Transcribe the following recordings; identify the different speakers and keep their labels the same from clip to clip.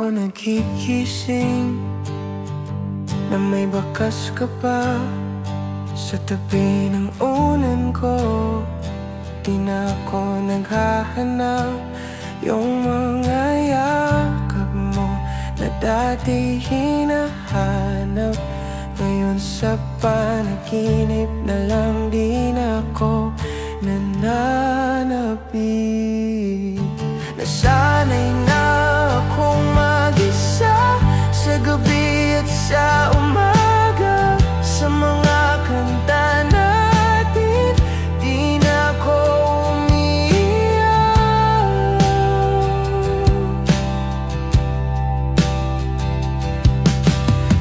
Speaker 1: ako nagigising na may bakas ka pa sa tabi ng unan ko. Di na ako naghahanap yung mga yakap mo na dati hinahanap. Ngayon sa panaginip na lang din ako nananapig. Nasanay na akong mag-isa sa gabi at sa umaga. Sa mga kanta natin, di na ako umiiyak.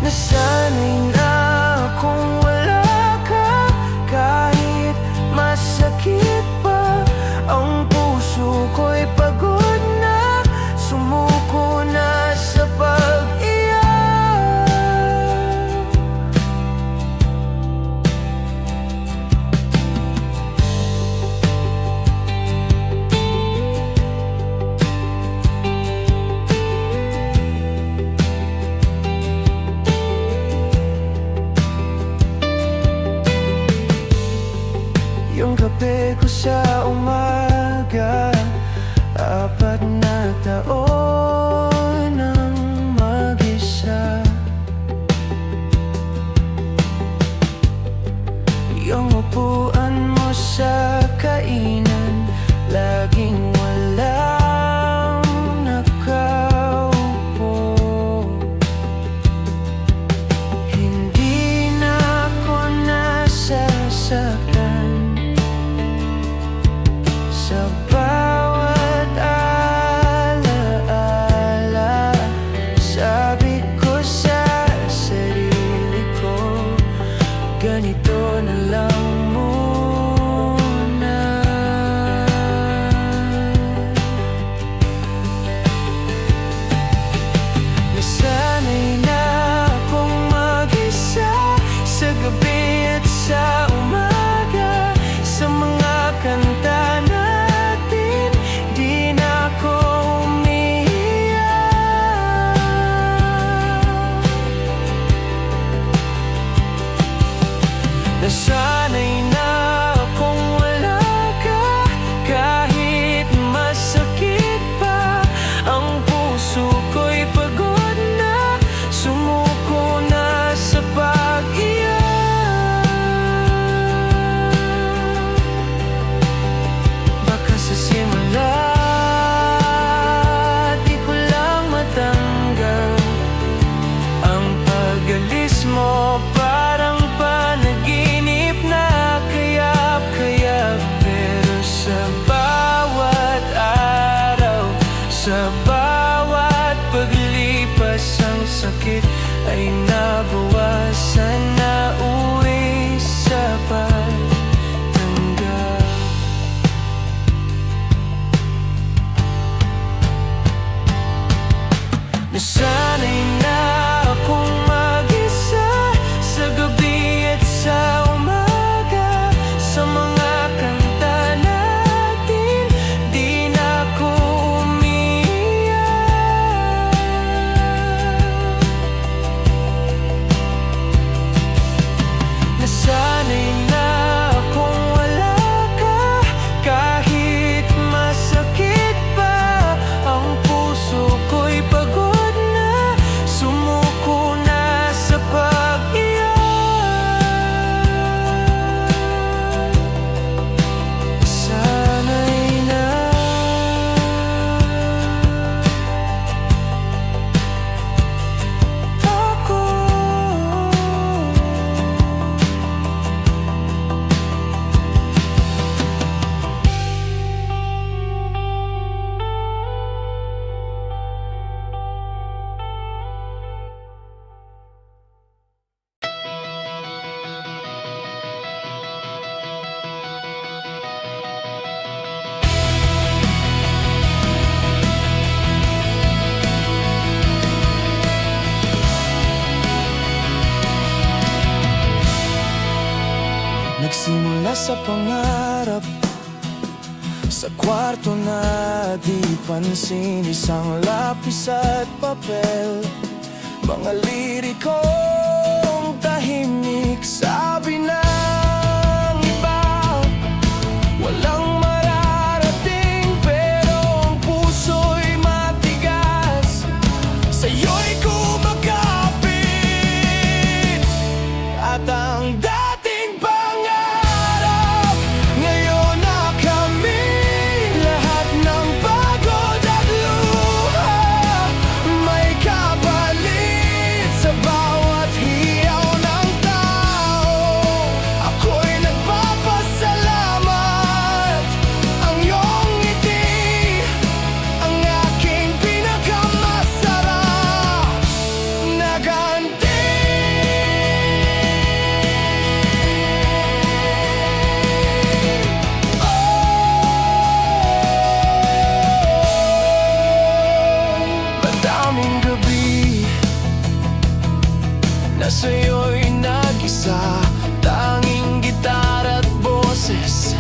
Speaker 1: Nasanay na akong wala ka, kahit masakit pa. Ang puso ko'y pagod na, sumuko na sa pag-iyak. Yung kape ko sa umaga, 4 na taon nang mag-isa. Yung upuan mo sa kainan, laging walang nakaupo. Hindi na ako nasasaktan sa bawat alaala. Sabi ko sa sarili ko, ganito na lang muna. Nasanay na akong mag-isa sa gabi at sa umaga. Sa mga kanta natin, di na ako umiiyak. Nasanay na akong wala ka, kahit masakit pa. Ang puso ko'y pagod na, sumuko na sa pag-iyak. Baka sa simula di ko lang matanggap ang pag-alis mo. Parang panaginip na kayap-kayap. Pero sa bawat araw, sa bawat paglipas, ang sakit ay nabawasan na uwi sa pagtanggap. Nasanay na akong mag-isa sa gabi at sa umaga. Sa mga kanta natin, di na ako umiiyak. Nasanay na akong wala ka, kahit masakit pa. Ang puso ko'y pagod na, sumuko na sa pag-iyak. Sanay na ako. Nagsimula sa pangarap Sa kwarto na di pansin, isang lapis at papel. Mga lirikong tahimik, sabi ng iba walang mararating, pero ang puso'y matigas, sa'yo'y kumakapit. At ang dating pangarap, ngayon na kami, lahat ng pagod at luha may kapalit sa bawat hiyaw ng tao. Ako'y nagpapasalamat, ang iyong ngiti ang aking pinakamasarap na ganti. Madaming gabi na sa'yo'y nag-isa, tanging gitara at boses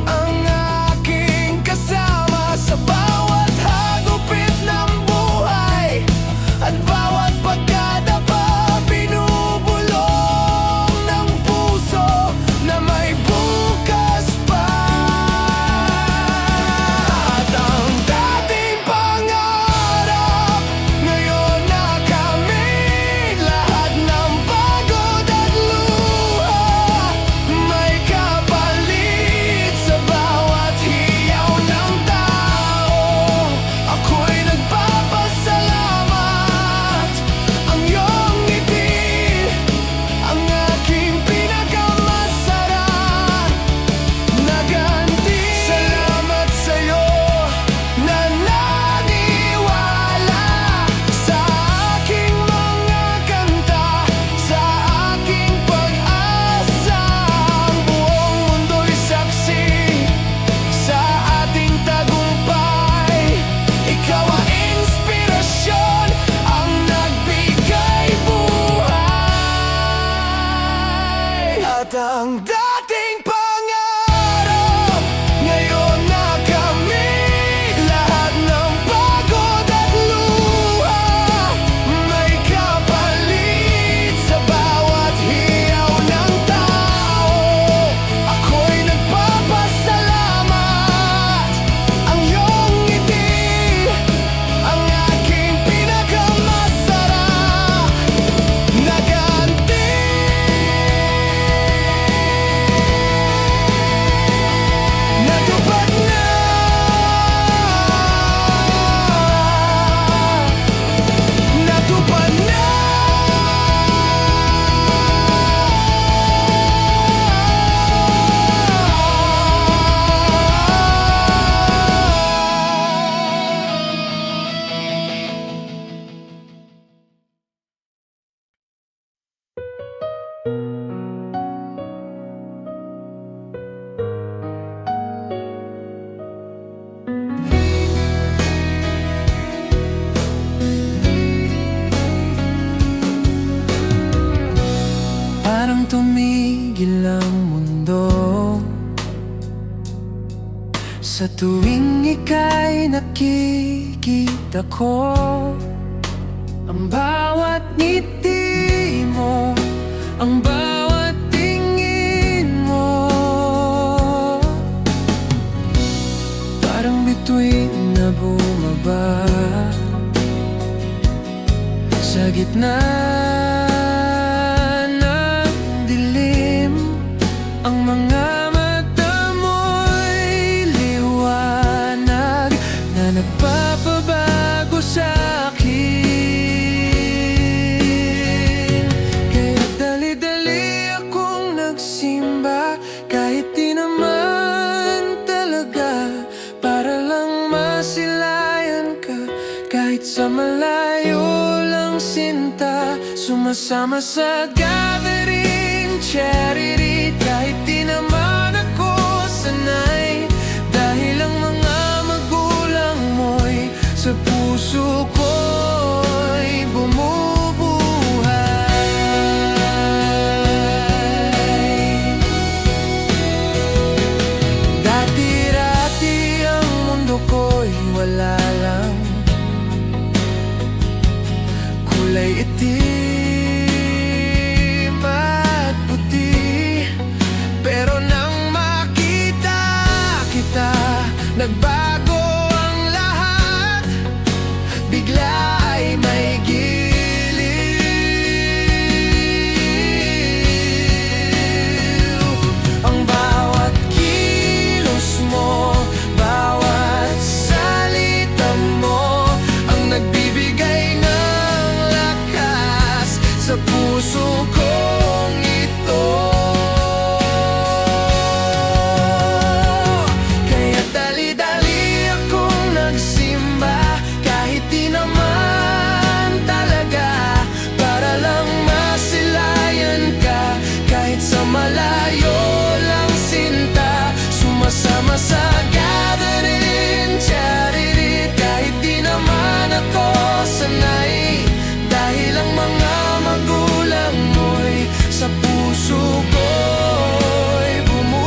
Speaker 1: ang aking kasama sa bawat hagupit ng buhay at bawat pagkadapa, binubulong ng puso na may bukas pa. At ang dating pangarap, ngayon na kami, lahat ng pagod at luha may kapalit sa bawat hiyaw ng tao. Ako'y nagpapasalamat, ang iyong ngiti ang aking pinakamasarap na ganti. Salamat sa'yo na naniwala sa aking mga kanta, sa aking pag-asa. Ang buong mundo'y saksi sa ating tagumpay. Ikaw ang inspirasyon, ang nagbigay buhay. At ang dating pangarap, ngayon na kami, lahat ng pagod at luha may kapalit sa bawat hiyaw ng tao. Ako'y nagpapasalamat, ang iyong ngiti ang aking pinakamasarap na ganti. Natupad na, natupad na. Parang tumigil ang mundo sa tuwing ika'y nakikita ko. Ang bawat ngiti mo, ang bawat tingin mo, parang bituin na bumaba sa gitna ng dilim. Ang mga mata mo'y liwanag na nagpapabago sa'kin. Kaya dali-dali akong nagsimba, kahit di naman talaga, para lang masilayan ka. Kahit sa malayo lang sinta, sumasama sa gathering charity. Kahit di naman ako sanay, dahil ang mga magulang mo'y sa puso ko'y bumubuhay. Dati puso kong ito. Kaya dali-dali akong nagsimba, kahit di naman talaga, para lang masilayan ka. Kahit sa malayo lang sinta, sumasama sa gathering, charity. Kahit di naman ako sanay, dahil ang mga magulang mo'y sa puso ko'y bumubuhay.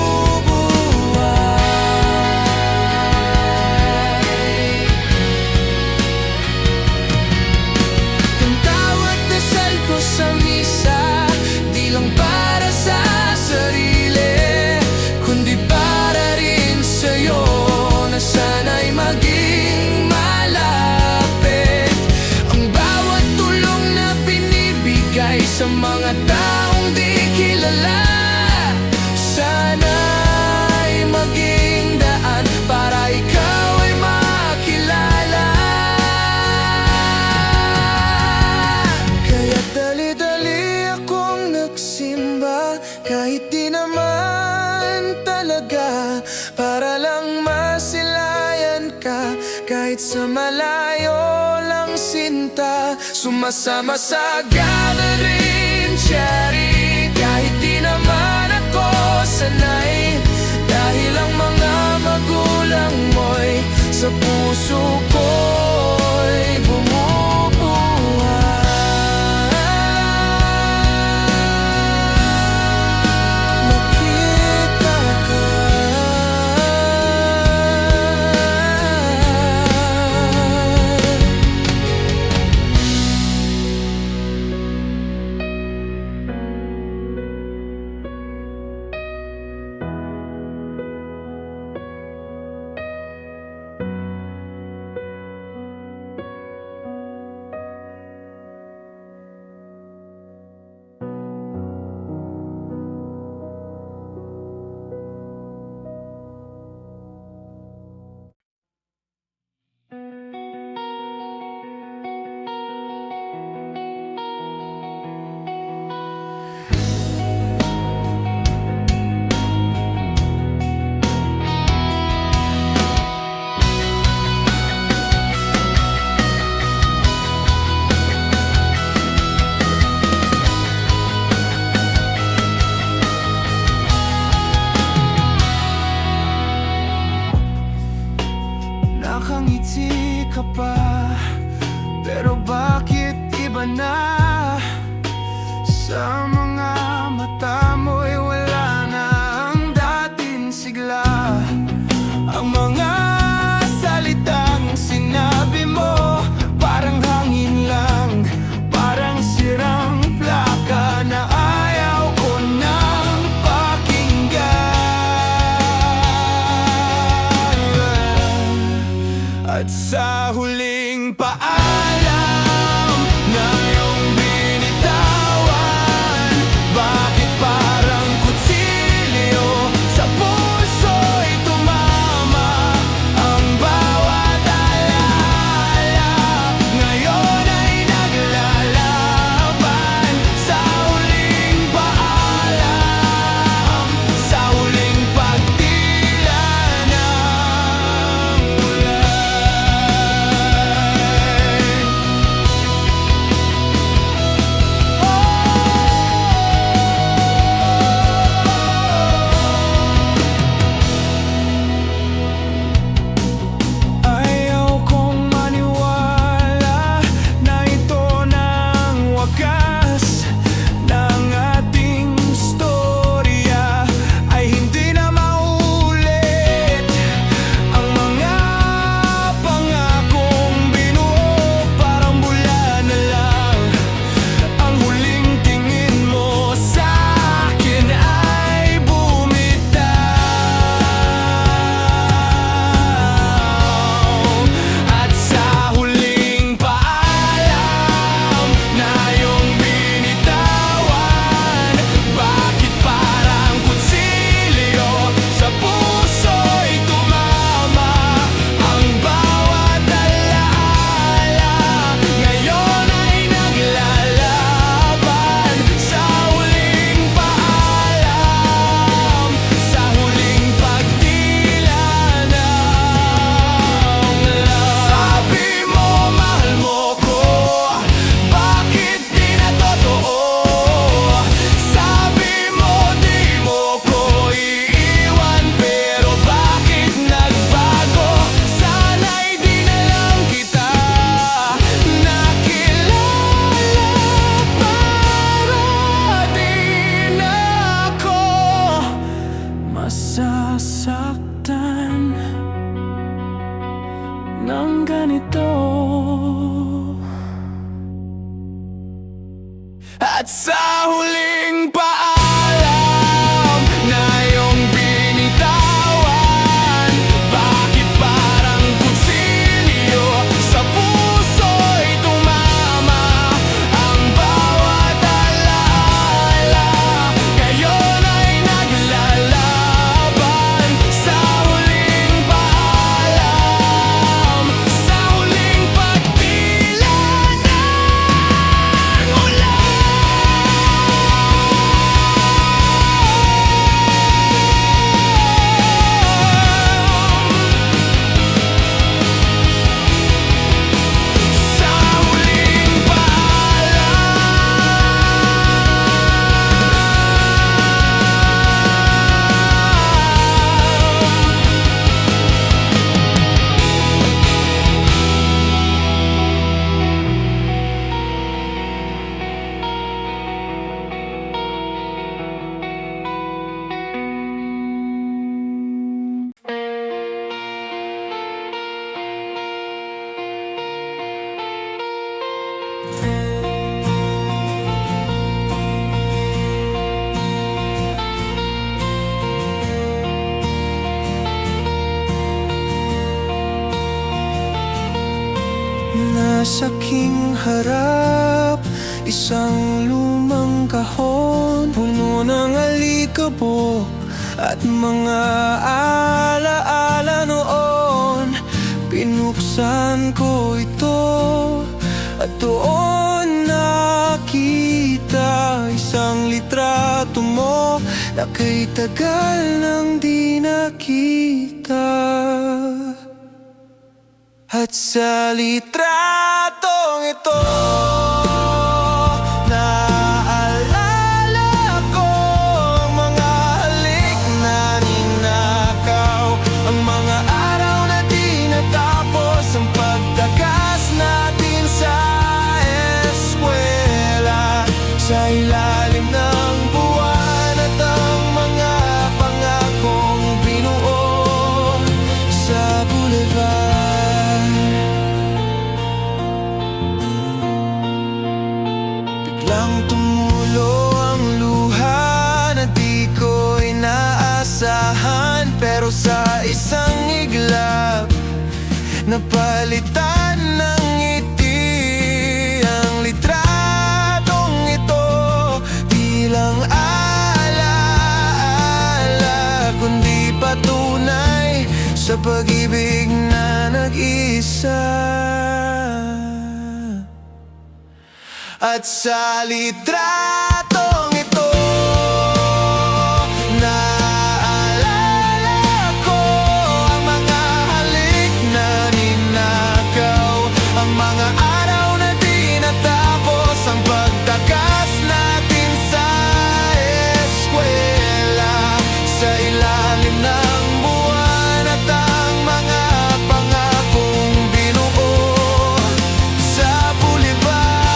Speaker 1: Ang tawag dasal ko sa misa, di lang para sa sarili, kundi para rin sa'yo, na sana'y maging malapit. Ang bawat tulong na binibigay sa mga taong di kilala, sana'y maging daan para ikaw ay makilala. Kaya dali-dali akong nagsimba, kahit di naman talaga, para lang masilayan ka. Kahit sa malayo lang sinta, sumasama sa gathering, charity. Kahit di naman ako sanay, dahil ang mga magulang mo'y sa puso ko'y bumubuhay. Makita ka. Nakangiti ka pa, pero bakit iba na? Sa mga mata mo'y wala na ang dating sigla. Ang mga salitang sinabi mo, parang hangin lang, parang sirang plaka na ayaw ko nang pakinggan. At sa huling paalam na iyong binitawan, huling paalam na iyong binitawan, bakit parang kutsilyo sa puso'y tumama? Ang bawat alaala ngayon ay naglalaban sa huling paalam, sa huling pagtila ng ulan. Sa huling Nasa aking harap, isang lumang kahon, puno ng alikabok at mga alaala noon. Pinuksan ko ito at doon nakita isang litrato mo na kay tagal nang di nakita. At sa litratong ito, naalala ko ang mga halik na ninakaw, ang mga araw na di natapos, ang pagtakas natin sa eskwela, sa ilalim ng buwan at ang mga pangakong binuo sa boulevard. Biglang tumulo ang luha na di ko inaasahan, pero sa isang iglap napalitan ng ngiti ang litratong ito. Di lang alaala, kundi patunay sa pag-ibig na nag-isa. At sa litratong ito, naalala ko ang mga halik na ninakaw, ang mga araw na di natapos, ang pagtakas natin sa eskwela, sa ilalim ng buwan at ang mga pangakong binuo sa boulevard.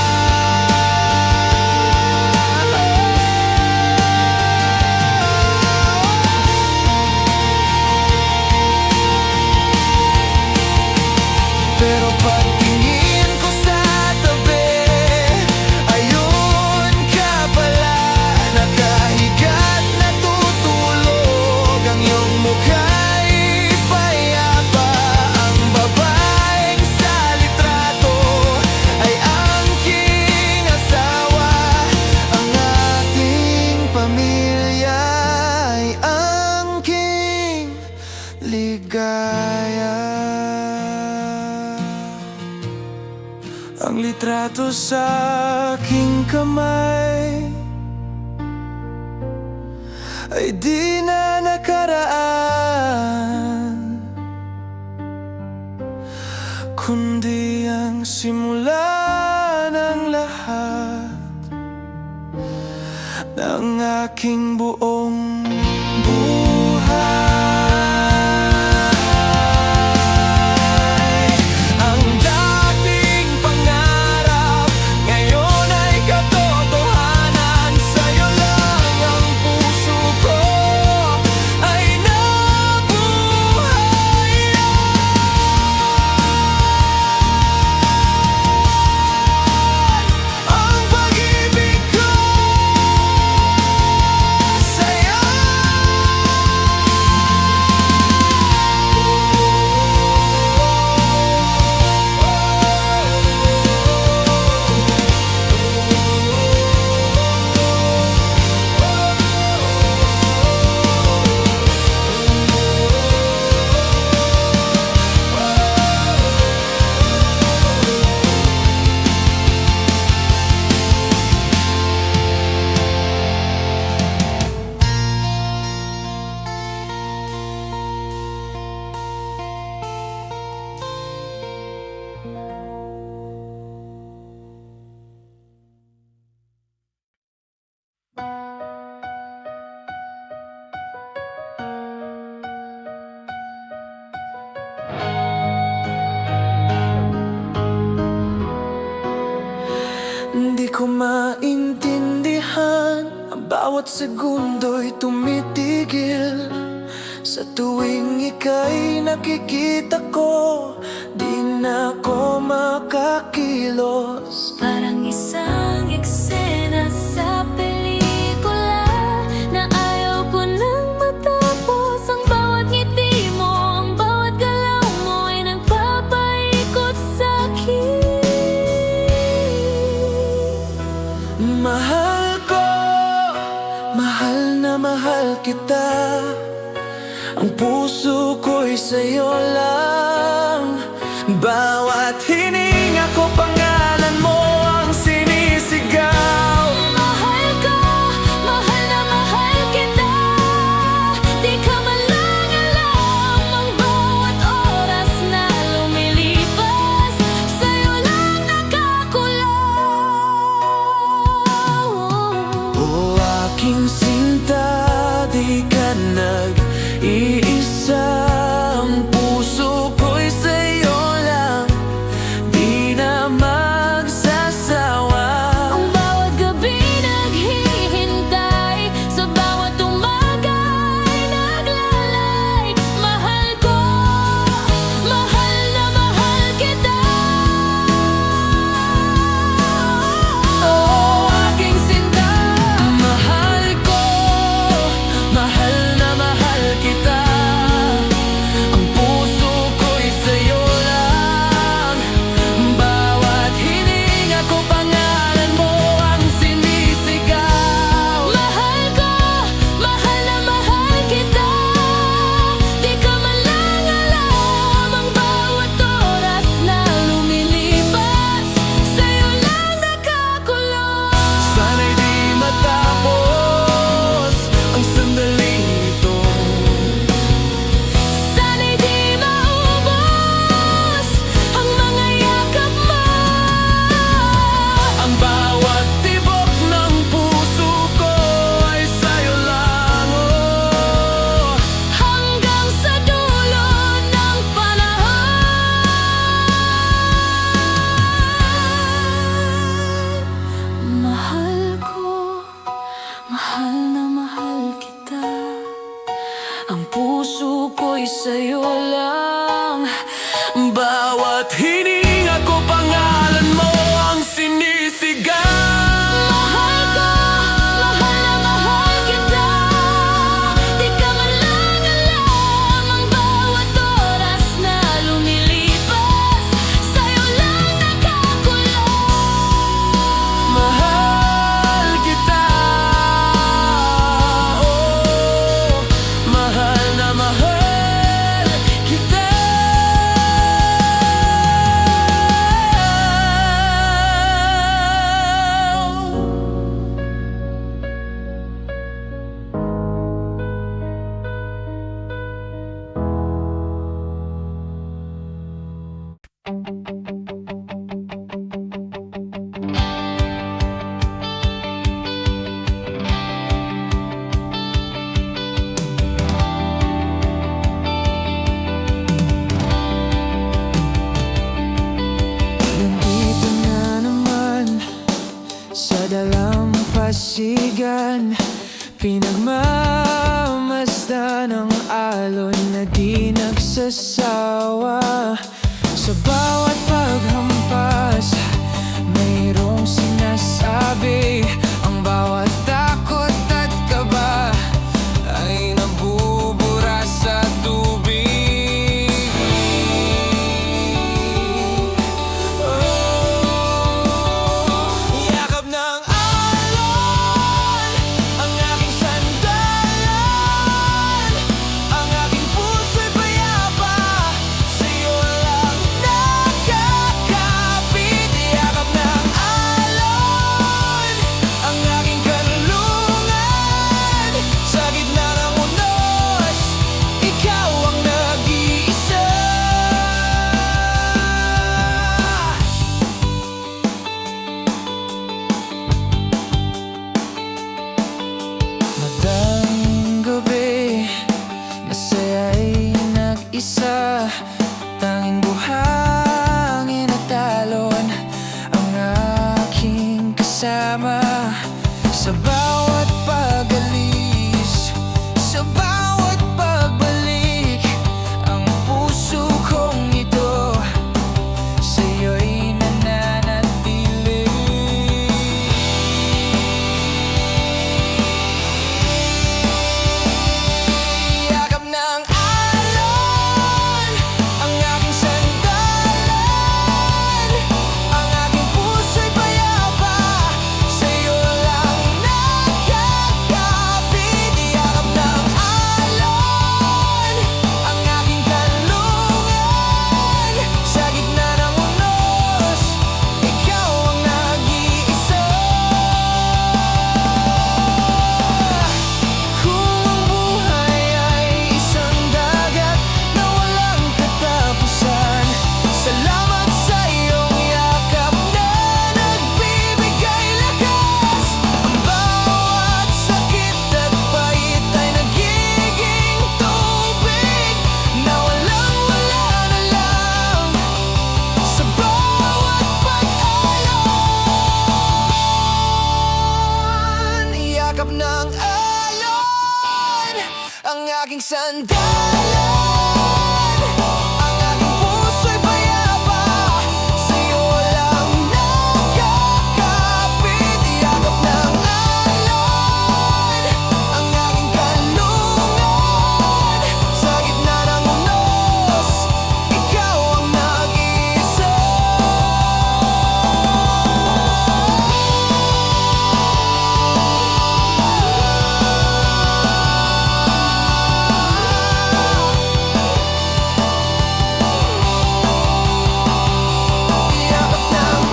Speaker 1: Pero pagtingin ko sa tabi, ayun ka pala, nakahiga't natutulog, ang iyong mukha'y payapa. Ang babaeng sa litrato ay angking asawa, ang ating pamilya ay angking ligaya. Ang litrato sa aking kamay ay di na nakaraan, kundi ang simula ng lahat ng aking buong buhay. Ang dating pangarap ngayon ay katotohanan, sa'yo lang ang puso ko ay nabuhay. Ang pag-ibig ko Bawat segundo'y tumitigil sa tuwing ika'y nakikita ko. Di na ako makakilos.
Speaker 2: Parang isang eksena sa pelikula na ayaw ko nang matapos. Ang bawat ngiti mo, ang bawat galaw mo ay nagpapaikot sa'kin.
Speaker 1: Mahal ko, mahal na mahal kita. Ang puso ko'y sa'yo lang. Bawat hininga ko, pangalan mo ang sinisigaw.
Speaker 2: Mahal ko, mahal na mahal kita. Di ka man lang alam ang bawat oras na lumilipas. Sa'yo lang nakakulong.
Speaker 1: O aking sinta, di ka nag-iisa. Ang puso ko'y sa'yo lang, di na magsasawa.
Speaker 2: Ang bawat gabi naghihintay, sa bawat umaga'y naglalay. Mahal ko, mahal na mahal kita.
Speaker 1: O aking sinta, mahal ko, mahal na mahal kita. Ang puso ko'y sa'yo lang. Bawat hininga ko, pangalan mo ang sinisigaw.
Speaker 2: Mahal ko, mahal na mahal kita. Di ka man lang alam ang bawat oras na lumilipas. Sa'yo lang nakakulong.
Speaker 1: Sana'y di matapos ang sandaling ito.
Speaker 2: Sana'y di maubos ang mga yakap mo.
Speaker 1: Ang bawat tibok ng puso ko ay sa'yo lang, oh.
Speaker 2: Hanggang sa dulo ng panahon. Mahal ko, mahal na mahal kita.
Speaker 1: Ang puso ko'y sa'yo lang. Bawat hininga ko, pangalan mo ang sinisigaw.
Speaker 2: Mahal ko, mahal na mahal kita. Di ka man lang alam ang bawat oras na lumilipas. Sa'yo lang nakakulong.
Speaker 1: Mahal kita, oh, mahal na mahal kita. Nandito na naman sa dalampasigan, pinagmamasdan ng alon na di nagsasawa. Sa bawat paghampas, mayroong sinasabi. Ang bawat takot at kaba ay nabubura sa tubig. Yakap ng alon ang aking sandalan. Ang aking puso'y payapa, sa'yo lang nakakapit. Yakap ng alon ang aking karunungan. Sa gitna ng unos, ikaw ang nag-iisa. Madaling gabi, masaya'y nag-isa. Tanging buhangin at talon ang aking kasama. Sa bawat pag yakap ng alon, ang aking sandalan. Ang aking puso'y payapa, sa'yo lang nakakapit. Yakap ng alon, ang aking kanlungan. Sa gitna ng unos, ikaw ang nag-iisa. Yakap ng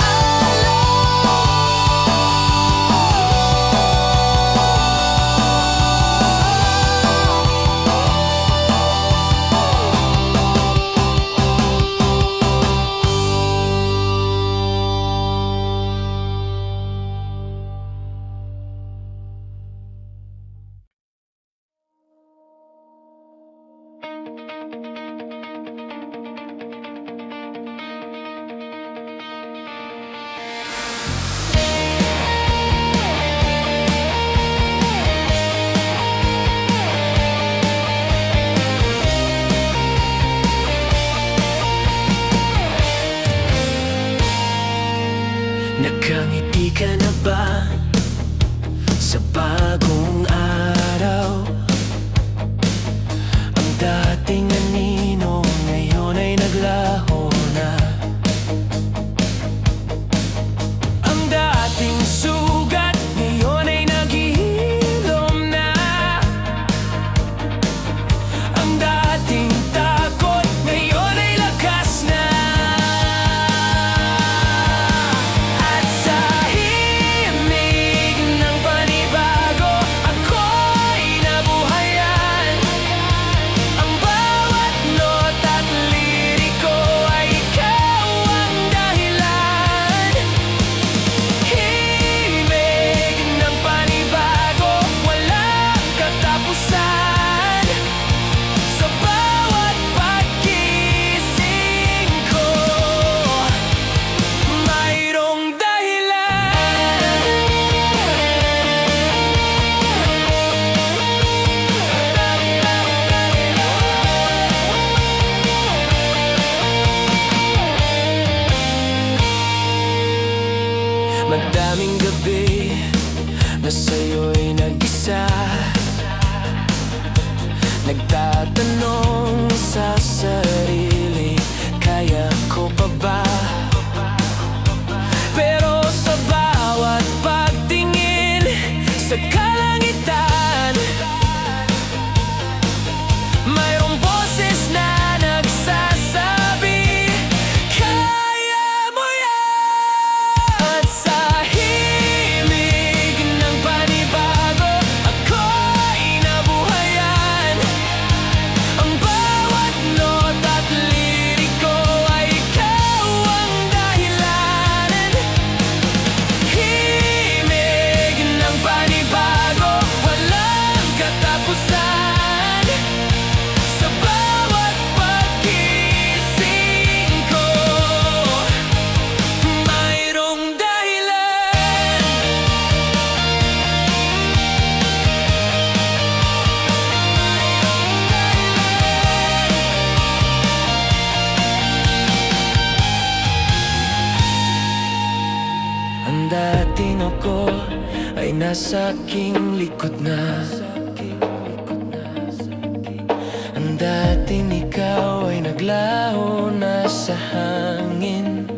Speaker 1: nakangiti ka na ba sa bagong araw? Ang dating anino ngayon ay naglaho na. Ang dating sugat ngayon ay naghihilom na. Ang dating takot ngayon ay lakas na. At sa himig ng panibago, ako'y nabuhayan. Ang bawat nota at liriko ay ikaw ang dahilan. Himig ng panibago, walang katapusan. Sa bawat pagkising ko, mayroong dahilan. Madaming gabi na sa'yo'y nag-isa, nagtatanong sa sarili, kaya ko pa ba? Pero sa bawat pagtingin sa kalangitan, mayroong boses na nagsasabi, kaya mo yan. At sa himig ng panibago, ako'y nabuhayan. Ang bawat nota at liriko ay ikaw ang dahilan. Himig ng panibago, walang katapusan. Sa bawat pagkising ko, mayroong dahilan. Ang dating ako ay nasa aking likod na. Ang dating ikaw ay naglaho na sa hangin.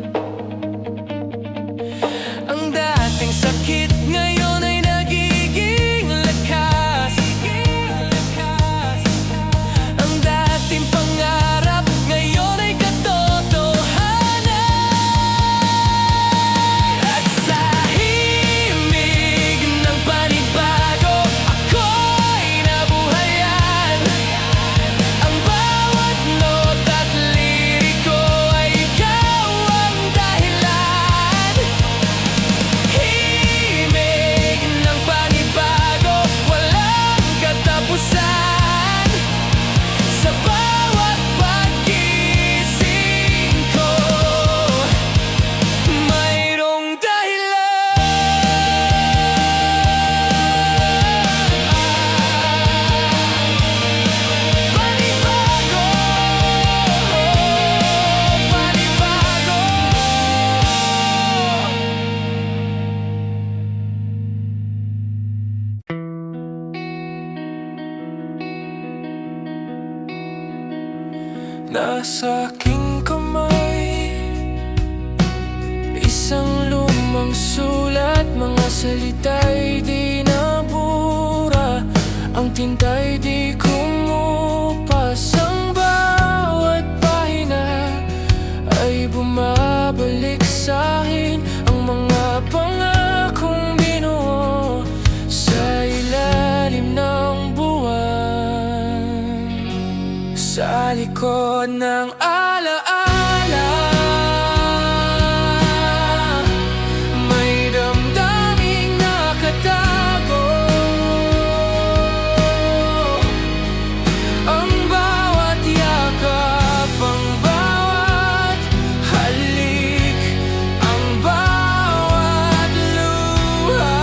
Speaker 1: Ang dating sakit ngayon ay nagiging lakas. Ang dating pangarap ngayon ay katotohanan. At sa himig ng panibago, ako'y nabuhayan. Ang bawat nota at liriko ay ikaw nasa aking kamay. Isang lumang sulat, mga salita'y di nabura, ang tinta'y di kumupas. Ang bawat pahina ay bumabalik sa'kin, ang mga pangakong binuo sa ilalim ng buwan. Sa likod ng alaala, may damdaming nakatago. Ang bawat yakap, ang bawat halik, ang bawat luha.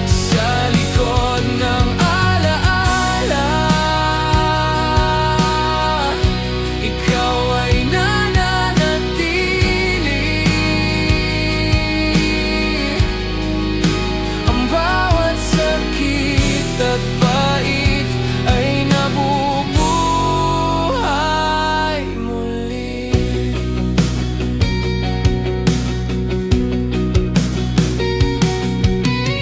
Speaker 1: Sa likod ng alaala, ikaw ay nananatili. Ang bawat sakit at pait ay nabubuhay muli.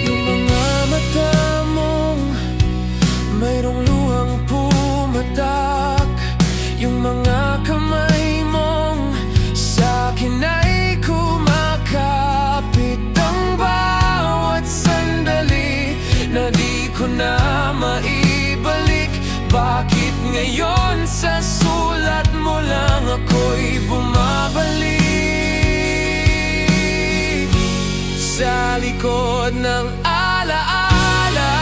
Speaker 1: Yung mga mata mong mayroong luhang pumatak, yung mga kamay mong sa'kin ay kumakapit. Ang bawat sandali na di ko na maibalik, bakit ngayon sa sulat mo lang ako'y bumabalik? Sa likod ng alaala,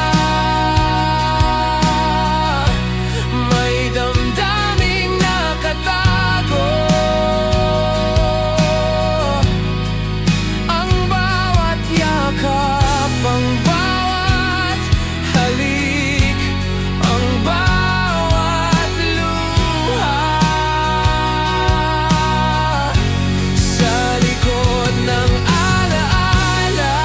Speaker 1: may damdaming nakatago. Ang bawat yakap, ang bawat halik, ang bawat luha. Sa likod ng alaala,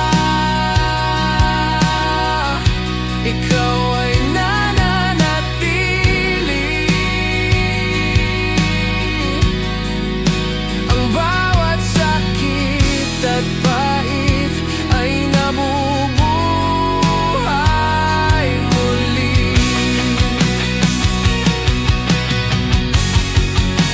Speaker 1: ikaw ay nananatili. Ang bawat sakit at pait ay nabubuhay muli.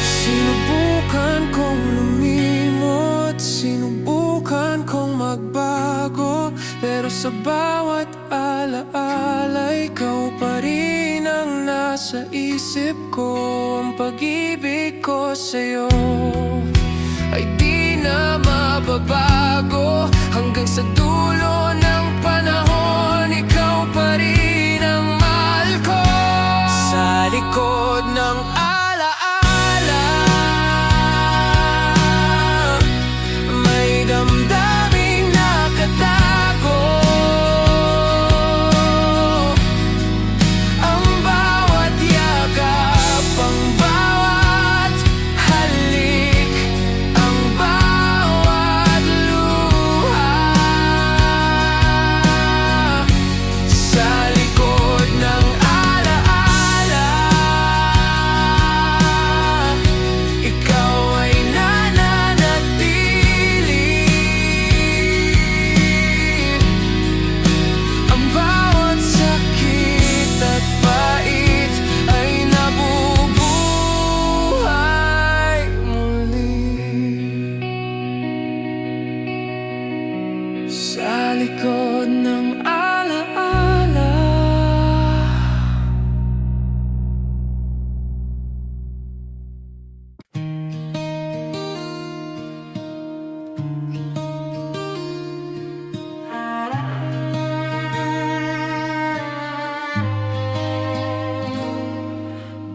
Speaker 1: Sinubukan kong lumimot, sinubukan kong magbago, pero sa bawat alaala, ikaw pa rin ang nasa isip ko. Ang pag-ibig ko sa'yo ay di na mababago, hanggang sa dulo ng panahon, ikaw pa rin ang mahal ko. Sa likod ng alaala, may damdaming nakatago. Ang bawat yakap, ang bawat halik, ang bawat luha. Sa likod ng alaala, ikaw ay nananatili. Ang bawat sakit at pait ay nabubuhay muli. Sa likod ng alaala,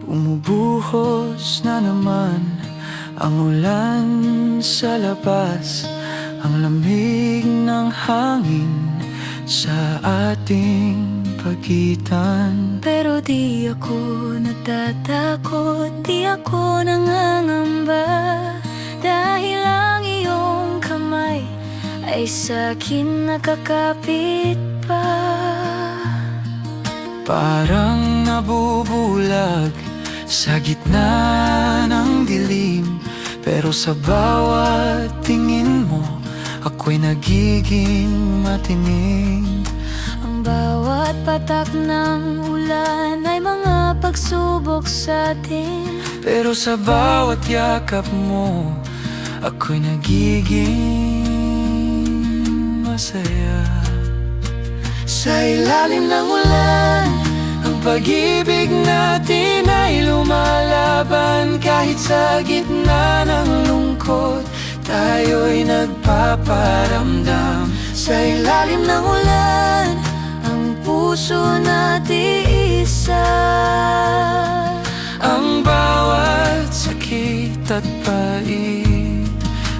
Speaker 1: bumubuhos na naman ang ulan sa labas, ang lamig ng hangin sa ating pagitan.
Speaker 2: Pero di ako natatakot, di ako nangangamba, dahil ang iyong kamay ay sa'kin nakakapit pa.
Speaker 1: Parang nabubulag sa gitna ng dilim. Pero sa bawat tingin mo, ako'y nagiging matining.
Speaker 2: Ang bawat patak ng ulan ay mga pagsubok sa atin.
Speaker 1: Pero sa bawat yakap mo, ako'y nagiging masaya. Sa ilalim ng ulan, ang pag-ibig natin ay lumalaban. Kahit sa gitna ng lungkot, tayo'y nagpaparamdam. Sa ilalim ng ulan, ang puso natiisa. Ang bawat sakit at pait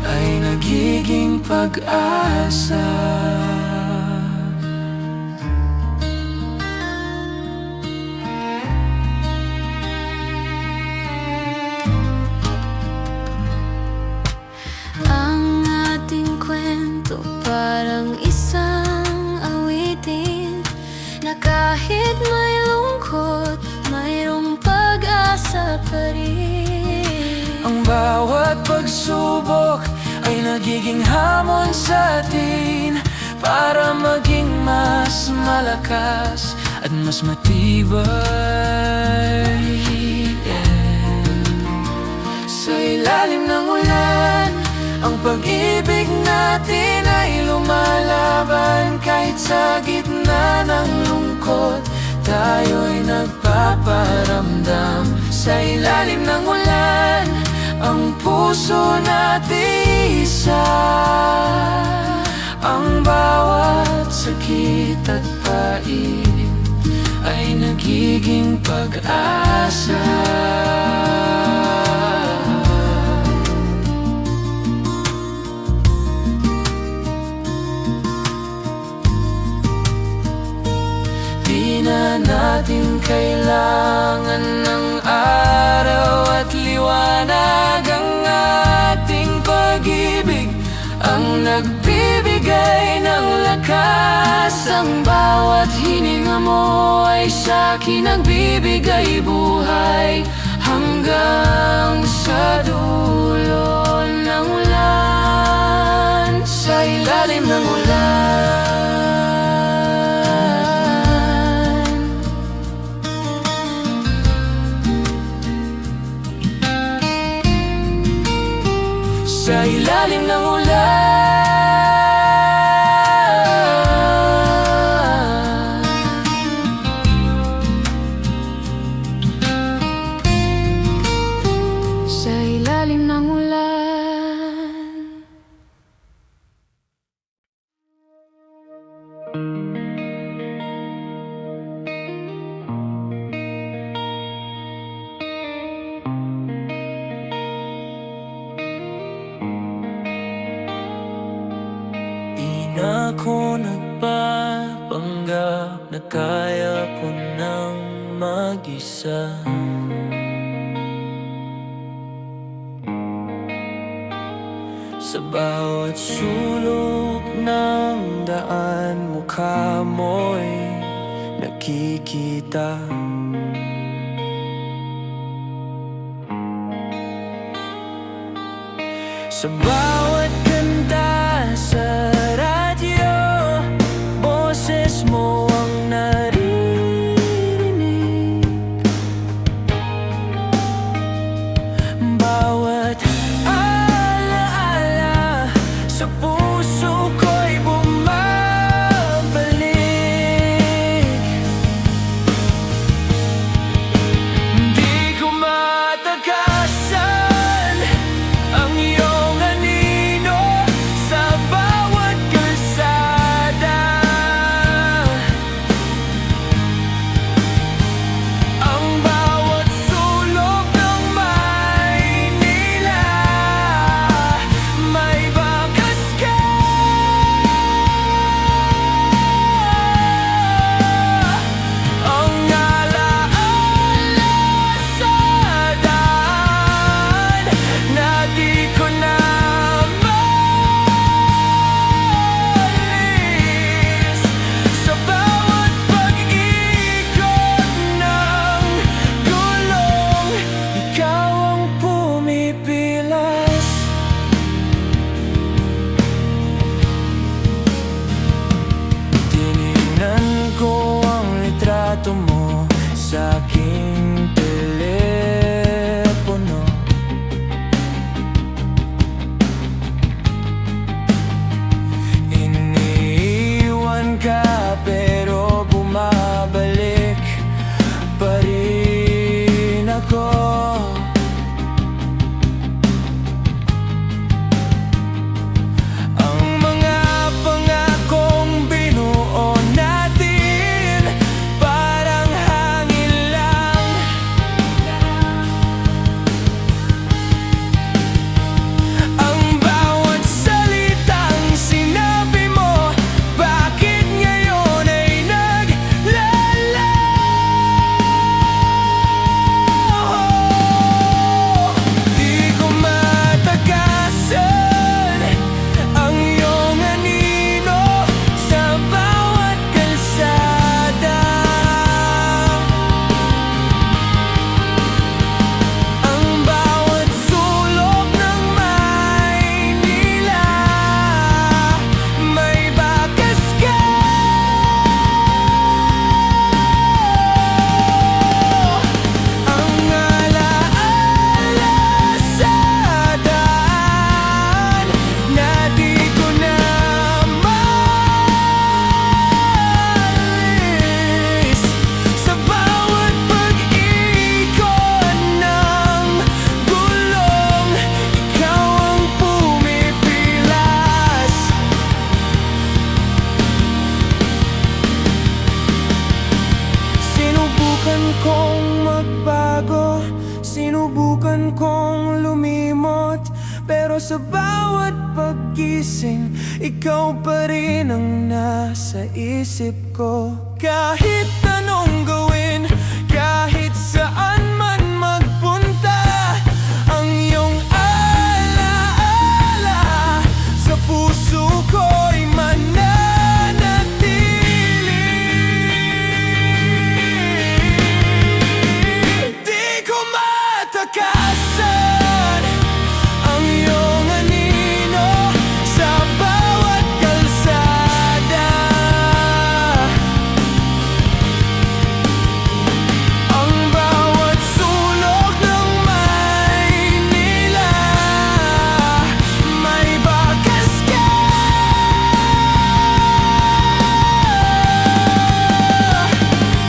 Speaker 1: ay nagiging pag-asa.
Speaker 2: Ang ating kwento parang isang awitin na kahit may lungkot, mayroong pag-asa pa rin.
Speaker 1: Ang bawat pagsubok ay nagiging hamon sa atin para maging mas malakas at mas matibay. Sa ilalim ng ulan, ang pag-ibig natin ay lumalaban. Kahit sa gitna ng lungkot, tayo'y nagpaparamdam. Sa ilalim ng ulan, ang puso natiisa. Ang bawat sakit at pait ay nagiging pag-asa. Di na natin kailangan ng araw at liwanag. Ang ating pag-ibig ang nagbibigay ng lakas. Ang bawat hininga mo ay sa'kin nagbibigay buhay. Hanggang sa dulo ng ulan, sa ilalim ng ulan. Sa ilalim ng ulan.
Speaker 2: Sa ilalim ng ulan.
Speaker 1: Di na ako nagpapanggap na kaya ko nang mag-isa. Sa bawat sulok ng daan, mukha mo'y nakikita. Sa bawat kanta sa radyo, boses mo ang naririnig. Bawat alaala sa puso ko'y bumabalik. Di ko matakasan ang iyong anino. Sinubukan kong magbago, sinubukan kong lumimot, pero sa bawat paggising, ikaw pa rin ang nasa isip ko. Kahit anong gawin, kahit saan man magpunta, ang iyong alaala sa puso ko'y mananatili. Di ko matakasan ang iyong anino sa bawat kalsada. Ang bawat sulok ng Maynila, may bakas ka.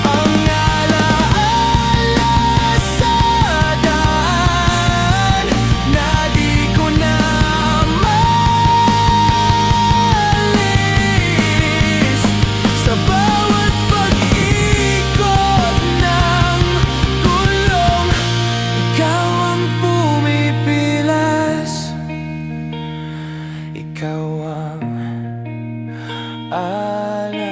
Speaker 1: Ang alaala sa daan na di ko na maalis. Sa bawat pag-ikot ng gulong, ikaw ang pumipilas. Ikaw ang alaala.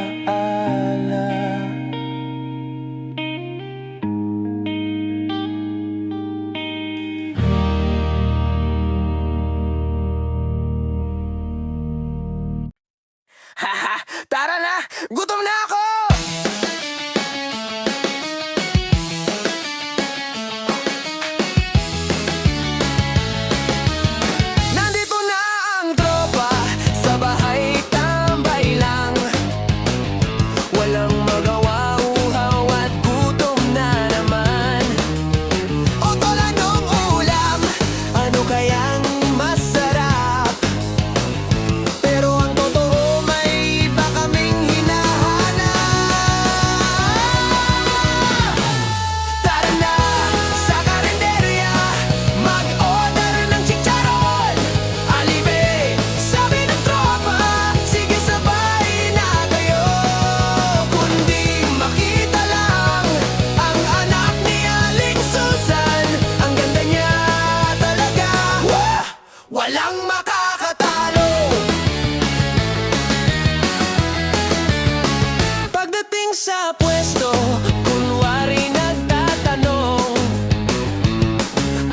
Speaker 1: Haha! Tara na! Gutom na ako! Nandito na ang tropa, sa bahay tambay lang. Walang magawa, uhaw at gutom na naman. O tolanong ulam, ano kayang masarap? Pero ang totoo, may iba kaming hinahanap. Tara na sa karinderya, mag-order ng chicharon. Alibe, sabi ng tropa, sige sabay na kayo. Kundi makita lang ang anak ni Aling Susan, ang ganda niya talaga. Walang makakatalo. Pagdating sa pwesto, kunwari nagtatanong,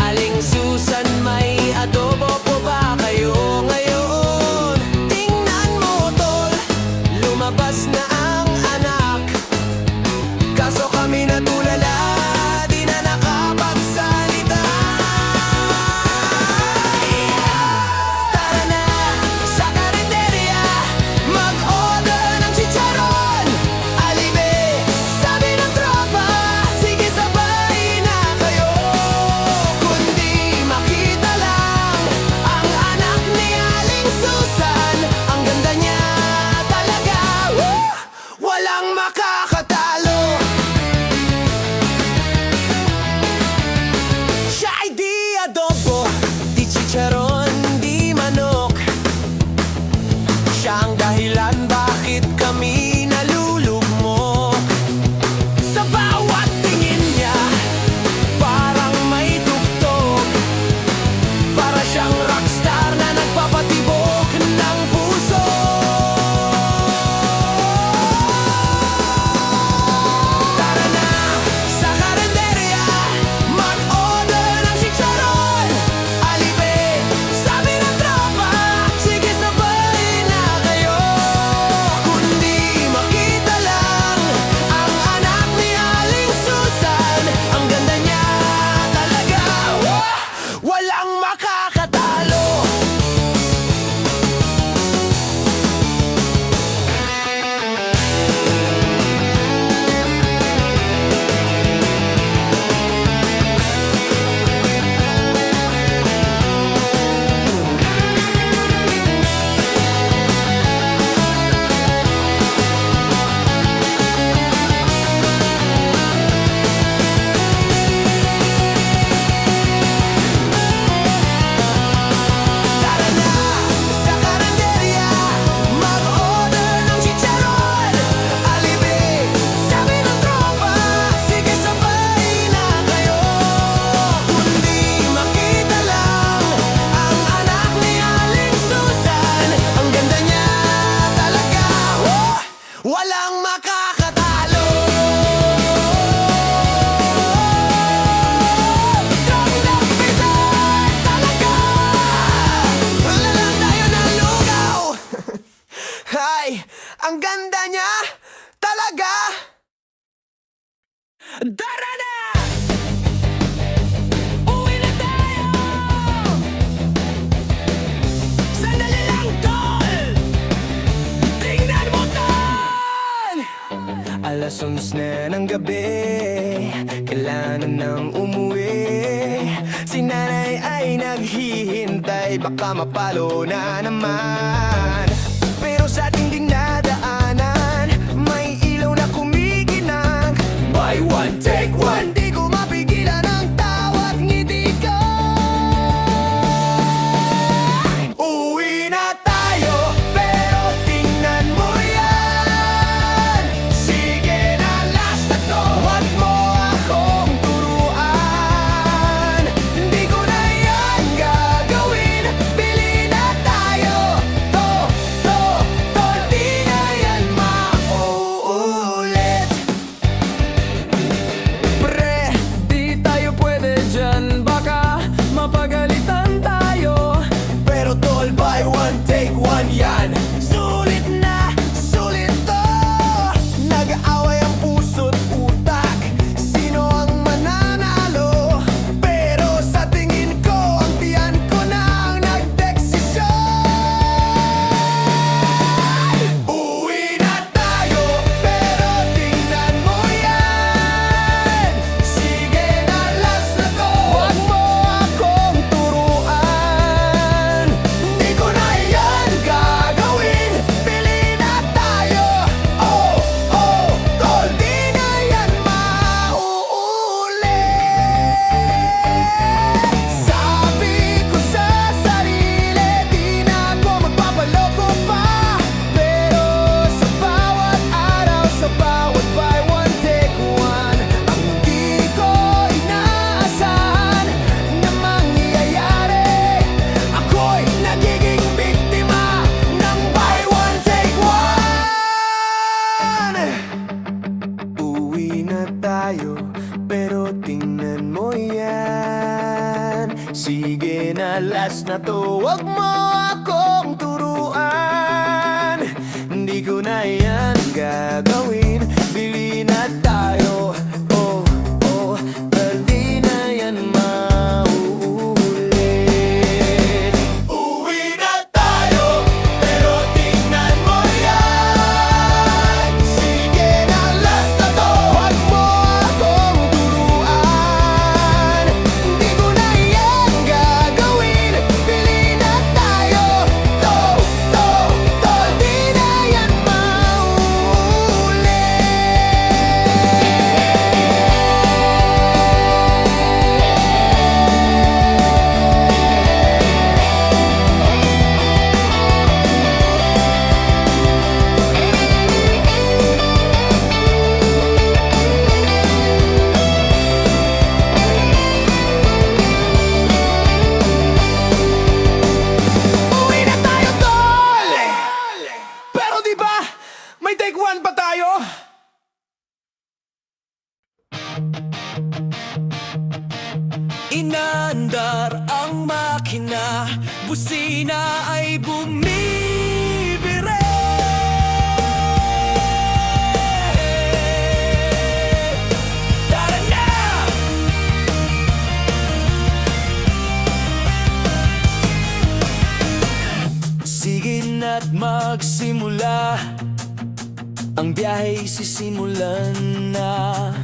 Speaker 1: Aling Susan, may adobo po ba kayo ngayon? Tingnan mo tol, lumabas na ang anak. Kaso kami natulala, di na nakapagsalita. Tara na sa karinderya, mag-order ng chicharon. Alibe, sabi ng tropa, sige sabay na kayo. Kundi makita lang ang anak ni Aling Susan, ang ganda niya talaga. walang makakatalo. Strong love is all talaga. Wala lang tayo ng lugaw. Ay, ang ganda niya talaga. Tara na! Uwi na tayo! Sandali lang, tol! Tingnan mo, tol! Alas 11 na ng gabi, kailangan nang umuwi. Si nanay ay naghihintay, baka mapalo na naman. Pero sa tinding nadaanan, may ilaw na kumikinang. Buy one, take one, di ko mapigilan ang tawa't ngiti ko. Uwi na tayo, pero tingnan mo yan. Sige na, last na to, huwag mo akong turuan. Hindi ko na yan gagawin, bili na tayo. Di na yan mauulit. Pre, di tayo pwede dyan, baka mapagalitan tayo. Pero tol, buy one, take one yan. Sulit na, sulit to. Nag-aaway ang puso't utak, sino ang mananalo? Pero sa tingin ko, ang tiyan ko na ang nagdesisyon. Uwi na tayo, pero tingnan mo yan. Sige na, last na to, huwag mo akong turuan. Hindi ko na yan gagawin, bili na tayo. Oh, oh, tol, di na yan mauulit. Sabi ko sa sarili, di na ako magpapaloko pa. Pero sa bawat araw, sa bawat buy one, take one, ang di ko inaasahan na mangyayari. Ako'y nagiging biktima ng buy one, take one. Uwi na tayo, pero tingnan mo yan. Sige na, last na to, huwag mo akong turuan. Hindi ko na yan gagawin, bili na tayo. Oh, oh, pero di na yan mauulit. Uwi na tayo, pero tingnan mo yan. Sige na, last na to, huwag mo akong turuan. Hindi ko na yan gagawin, bili na tayo. Di na yan mauulit. Uwi na tayo, tol! Pero di ba, may take one pa tayo? Inaandar ang makina, busina ay bumibire. Tara na! Sige na't magsimula, ang biyahe sisimulan na.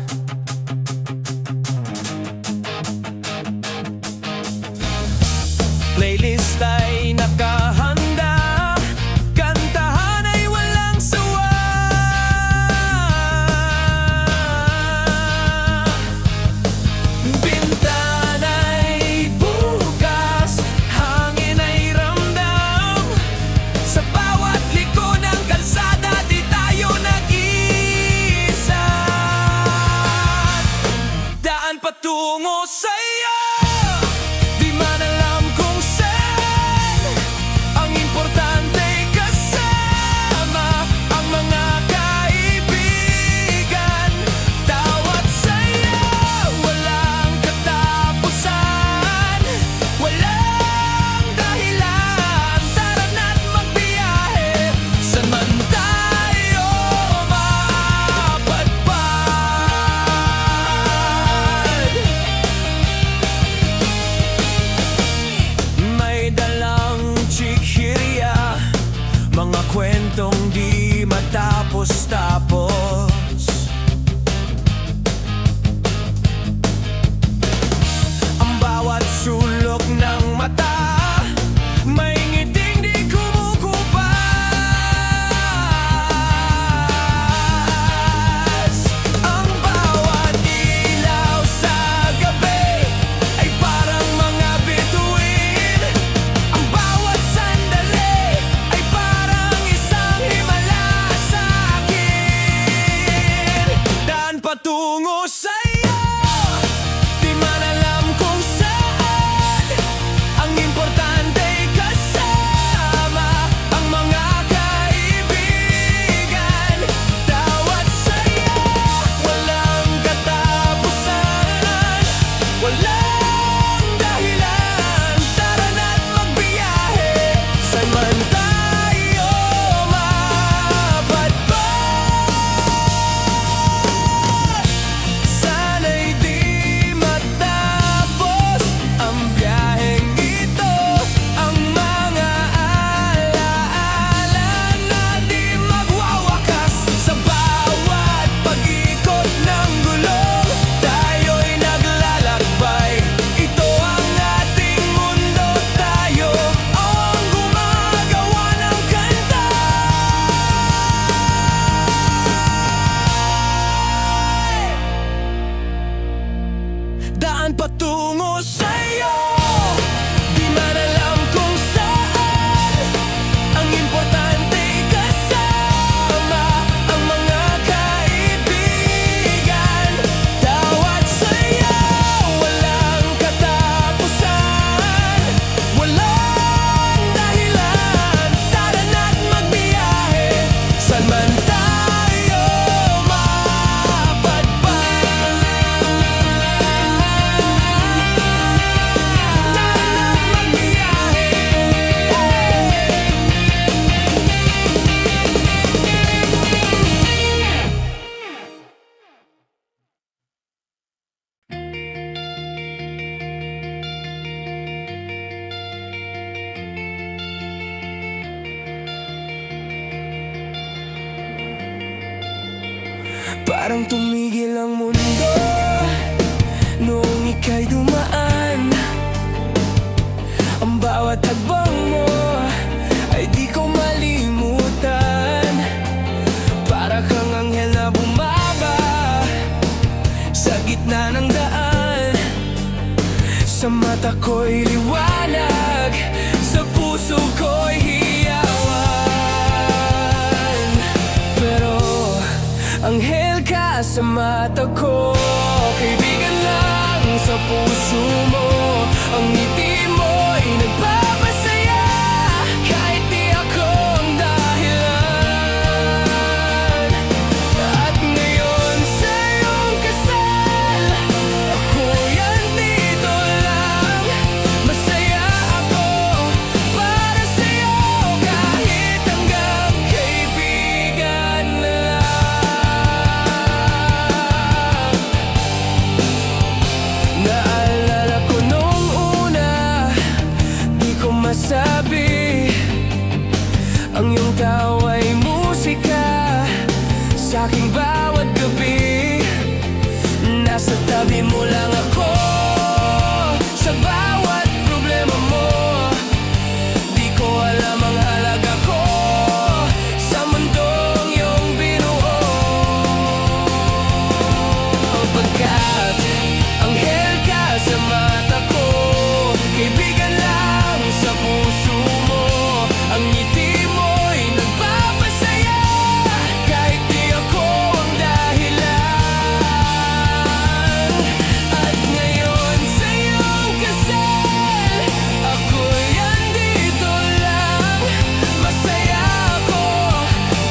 Speaker 1: Playlist ay nakahanda, kantahan ay walang sawa. Bintana'y bukas, hangin ay ramdam. Sa bawat liko ng kalsada, di tayo nag-iisa. Parang tumigil ang mundo noong ika'y dumaan. Ang bawat hakbang mo ay di ko malimutan. Para kang anghel na bumaba sa gitna ng daan. Sa mata ko'y liwanag, sa puso ko'y hiyawan. Pero anghel ka sa mata ko, kaibigan lang sa puso mo. Ang ngiti mo'y nagpapasaya kahit di ako ang dahilan. At ngayon sa iyong kasal, ako'y andito lang. Masaya ako para sa'yo kahit hanggang kaibigan na lang. Naalala ko nung una, di ko masabi. Ang iyong tawa'y musika sa aking bawat gabi. Nasa tabi mo lang ako sa bawat problema mo. Di ko alam ang halaga ko sa mundong iyong binuo. Pagkat anghel ka sa mata ko, kaibigan lang sa puso mo. Ang ngiti mo'y nagpapasaya kahit di ako ang dahilan. At ngayon sa iyong kasal, ako'y andito lang. Masaya ako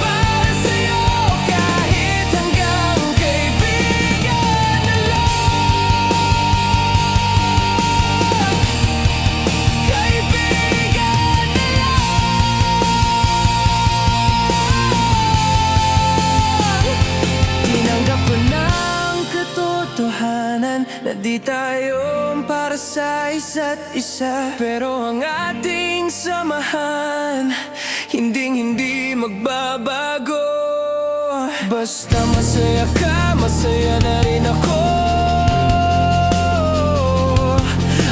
Speaker 1: para sa'yo kahit hanggang kaibigan na lang. Kaibigan na lang. Tinanggap ko ng katotohanan na di tayo para sa isa't isa. Pero ang ating samahan hinding-hindi magbabago. Basta masaya ka, masaya na rin ako.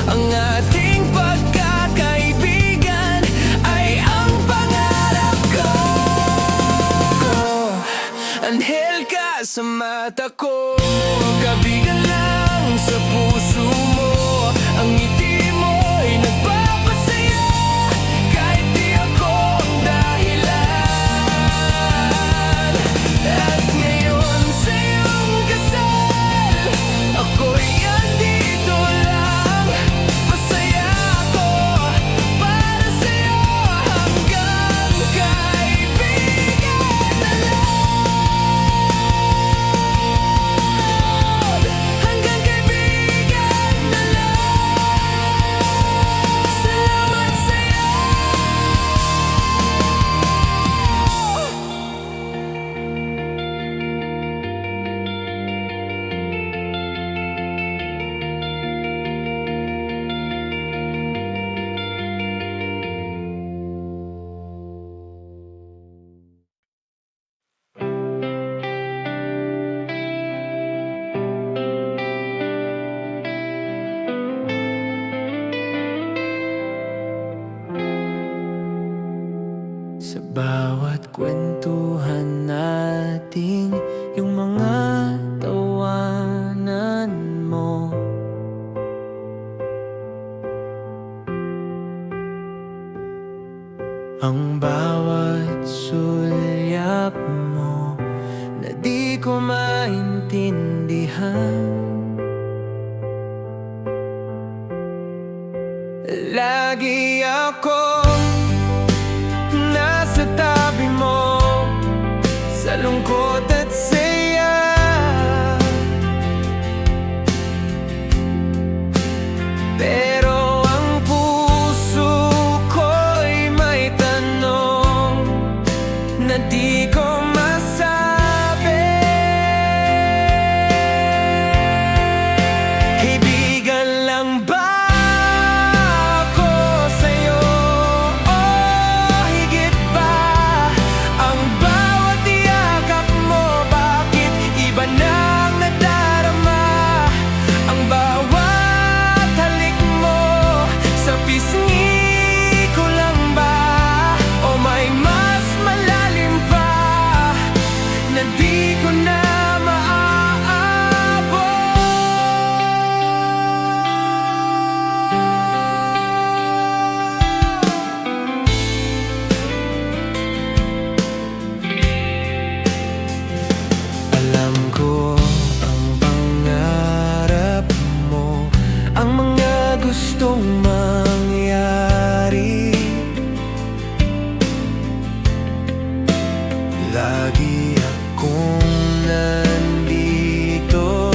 Speaker 1: Ang ating pagkakaibigan ay ang pangarap ko. Anghel ka sa mata ko, kaibigan lang sa puso mo. Ang ngiti mo'y nagpapasaya kahit di ako ang dahilan. At ngayon sa iyong kasal, ako'y andito lang. Masaya ako para sa'yo hanggang kaibigan na lang. Hanggang kaibigan na lang. Salamat sa'yo. Sa bawat kwentuhan natin, yung mga tawanan mo, ang bawat sulyap mo na di ko maintindihan. Lagi akong nasa tabi mo sa lungkot at saya. Pero ang puso ko'y may tanong na di ko masabi. Kaibigan lang ba ako sa'yo? ko na alam ko ang pangarap mo, ang mga gustong mangyari. Lagi akong nandito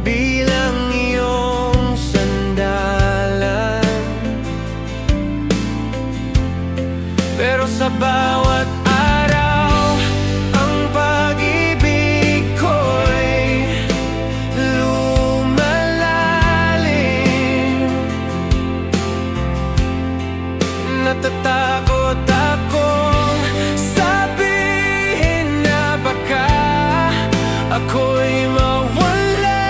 Speaker 1: bilang iyong sandalan. Pero sa bawat araw, ang pag-ibig ko'y lumalalim. Natatakot akong sabihin na baka ako'y mawala.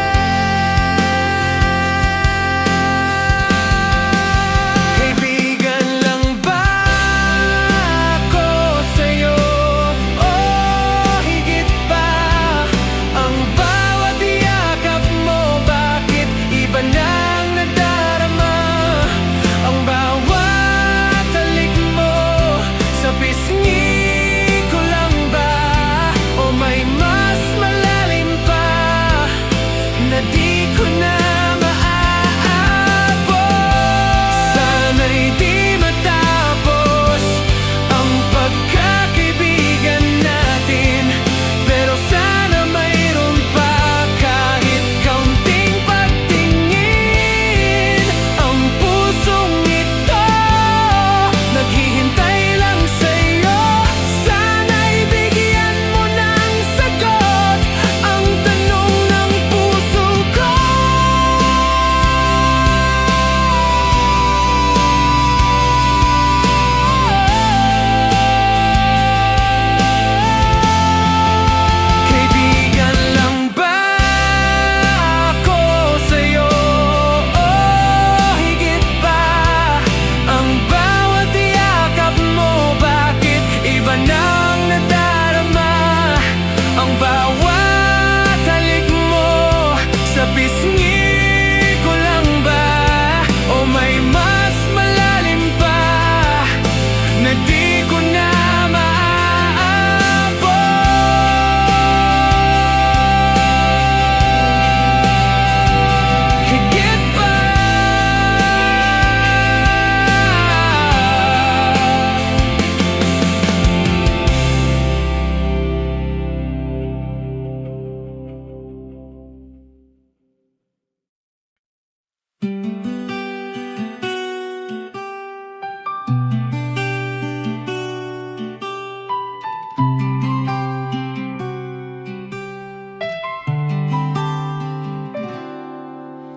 Speaker 1: Kaibigan lang ba ako sa'yo? O higit pa ang bawat yakap mo? Bakit iba nang nadarama ang bawat halik mo? Sa pisngi ko lang ba o may mas malalim pa na di ko na maaabot? Sana'y di matapos ang pagkakaibigan natin, pero sana mayroon pa kahit kaunting pagtingin. Ang pusong ito naghihintay lang sa'yo. Sana'y bigyan mo ng sagot ang tanong ng puso ko. Kaibigan lang ba ako sa'yo? O higit pa ang bawat yakap mo? Bakit iba nang nadarama ang bawat halik mo? Sa pisngi ko lang ba o may mas malalim pa na di ko na maaabot? Higit pa.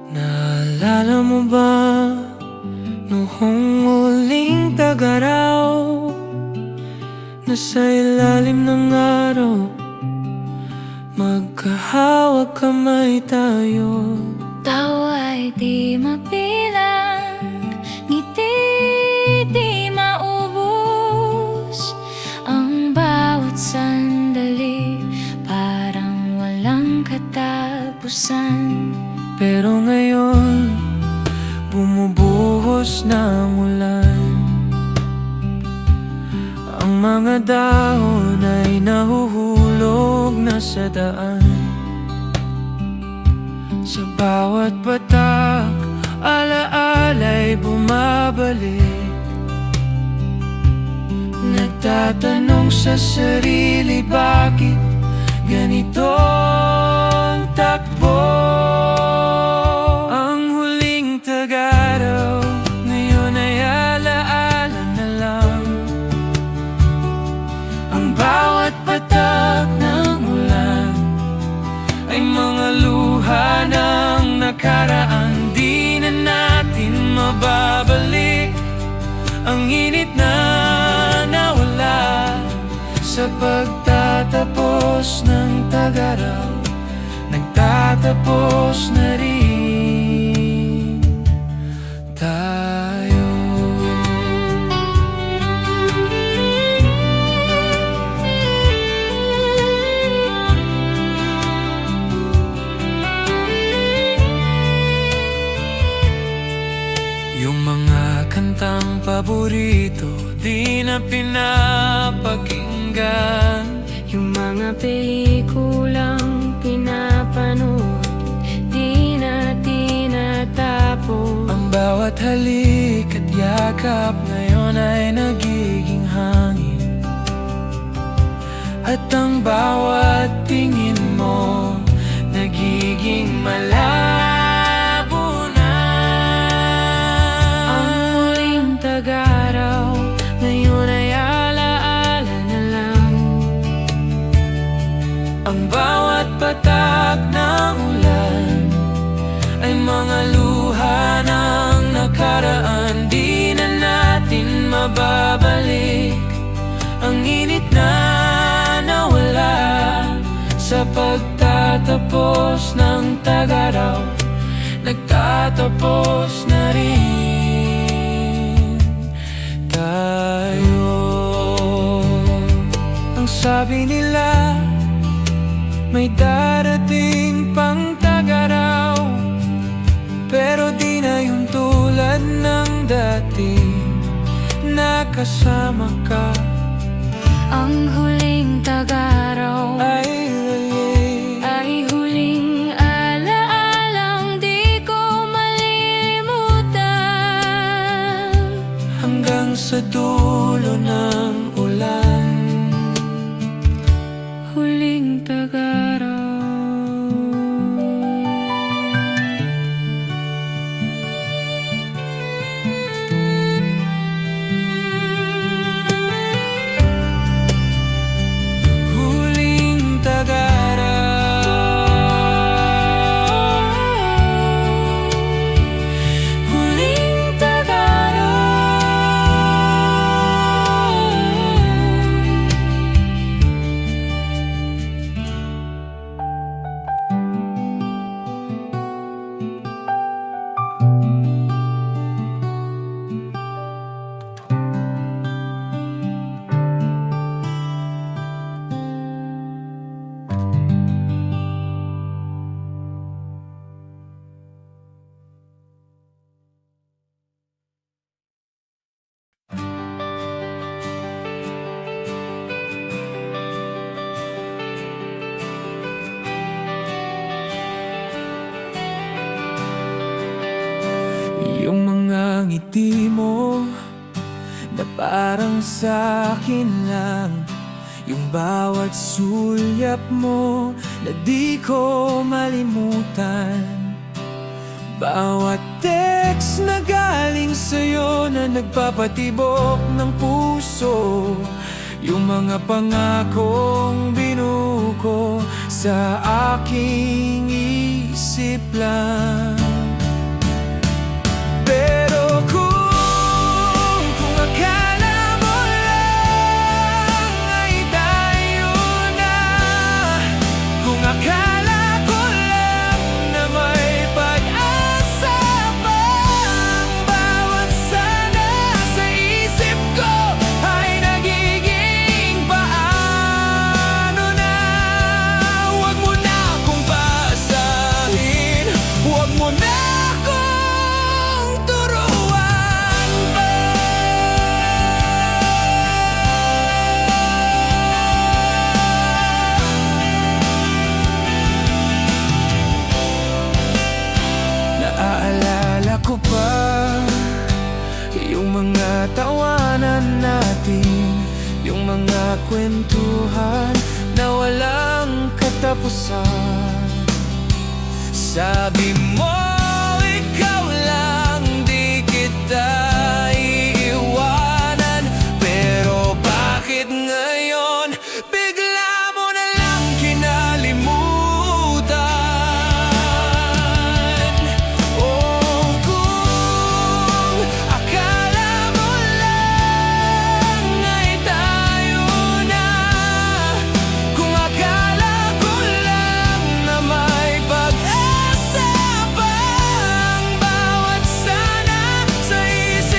Speaker 1: Naalala mo ba noong huling tag-araw, nasa ilalim ng araw, magkahawak kamay tayo?
Speaker 2: Tawa'y di mabilang, ngiti di maubos. Ang bawat sandali parang walang katapusan.
Speaker 1: Pero ngayon, bumubuhos na ang ulan. Ang mga dahon ay nahuhulog na sa daan. Sa bawat patak, alaala'y bumabalik. Nagtatanong sa sarili, bakit ganito ang takbo? Ang huling tag-araw ngayon ay alaala na lang. Ang bawat patak ng ulan ay mga luha ng nakaraan. Di na natin mababalik ang init na nawala sa pagtatapos ng tag-araw. Nagtatapos na rin tayo.
Speaker 3: paborito, di na pinapakinggan.
Speaker 2: Yung mga pelikulang pinapanood, di na tinatapos.
Speaker 3: Ang bawat halik at yakap ngayon ay nagiging hangin. At ang bawat tingin mo nagiging malabo na.
Speaker 2: Ang muling tag-araw ngayon ay alaala na lang.
Speaker 3: Ang bawat patak ng ulan ay mga luha ng nakaraan. Di na natin mababalik ang init na nawala sa pagtatapos ng tag-araw. Nagtatapos na rin tayo. Ang sabi nila, may darating pang tag-araw, pero di na yung tulad ng dati nakasama ka.
Speaker 2: Ang huling tag-araw ay huling alaalang di ko malilimutan.
Speaker 3: Hanggang sa dulo ng ulan,
Speaker 2: Huling tag-araw.
Speaker 3: huling tag-araw, huling yung mga ngiti mo na parang sa'kin lang. Yung bawat sulyap mo na di ko malimutan. Bawat text na galing sa'yo na nagpapatibok ng puso. Yung mga pangakong binuko sa aking isip lang. Pero kung akala mo lang ay tayo na, kung akala ko lang na may pag-asa pa, ang bawat sana sa isip ko ay nagiging paano na. Huwag mo na akong pasahin, huwag mo na ko pa yung mga tawanan natin, yung mga kwentuhan na walang katapusan. Sabi mo ikaw lang, di kita iiwanan, pero bakit ngayon bigla mo na lang kinalimutan? Sa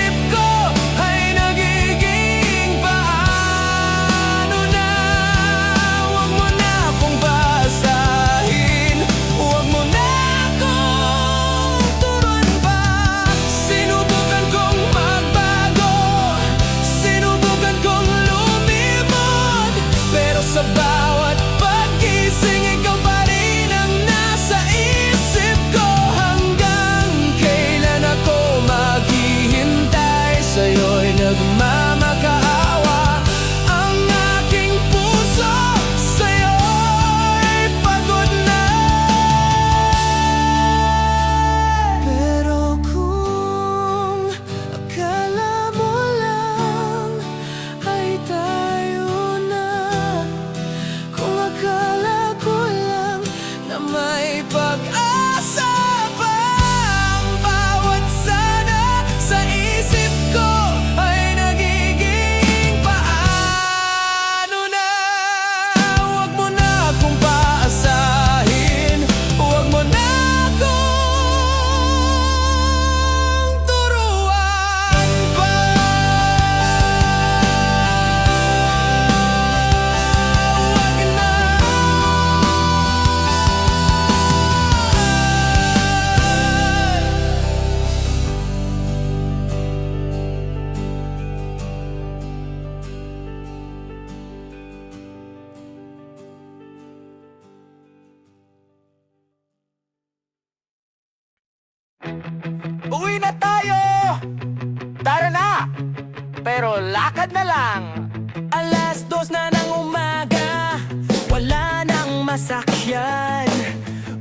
Speaker 1: lakad na lang.
Speaker 3: Alas 2 na ng umaga, wala nang masakyan.